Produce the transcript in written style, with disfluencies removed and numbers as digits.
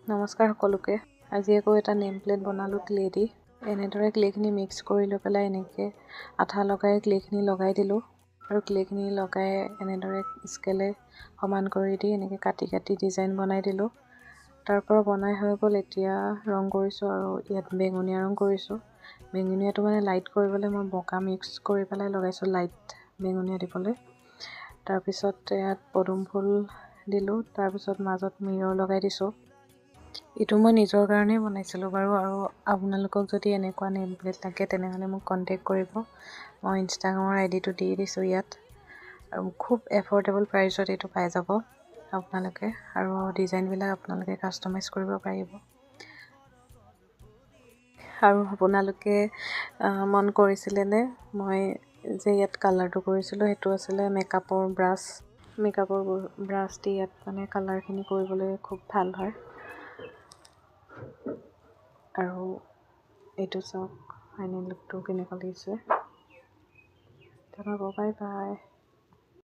নমস্কাৰ সকলোকে। আজি আকৌ এটা নেম প্লেট বনালোঁ ক্লে দি। এনেদৰে ক্লেখিনি মিক্স কৰি লৈ পেলাই এনেকৈ আঠা লগাই ক্লেখিনি লগাই দিলোঁ আৰু ক্লেখিনি লগাই এনেদৰে স্কেলে সমান কৰি দি এনেকৈ কাটি কাটি ডিজাইন বনাই দিলোঁ। তাৰপৰা বনাই হৈ গ'ল। এতিয়া ৰং কৰিছোঁ আৰু ইয়াত বেঙুনীয়া ৰং কৰিছোঁ। বেঙুনীয়াটো মানে লাইট কৰিবলৈ মই বগা মিক্স কৰি পেলাই লগাইছোঁ, লাইট বেঙুনীয়া দিবলৈ। তাৰপিছত ইয়াত পদুম ফুল দিলোঁ। তাৰপিছত মাজত মিৰৰ লগাই দিছোঁ। এইটো মই নিজৰ কাৰণেই বনাইছিলোঁ বাৰু, আৰু আপোনালোকক যদি এনেকুৱা নেম প্লেট লাগে তেনেহ'লে মোক কণ্টেক্ট কৰিব। মই ইনষ্টাগ্ৰামৰ আইডিটো দি দিছোঁ ইয়াত, আৰু খুব এফৰ্ডেবল প্ৰাইচত এইটো পাই যাব আপোনালোকে, আৰু ডিজাইনবিলাক আপোনালোকে কাষ্টমাইজ কৰিব পাৰিব। আৰু আপোনালোকে মন কৰিছিলেনে মই যে ইয়াত কালাৰটো কৰিছিলোঁ, সেইটো আছিলে মেকআপৰ ব্ৰাছ। মেকআপৰ ব্ৰাছ দি ইয়াত মানে কালাৰখিনি কৰিবলৈ খুব ভাল হয়। আৰু এইটো চাওক ফাইনেল লুকটো কেনেকুৱা লাগিছে। Bye bye.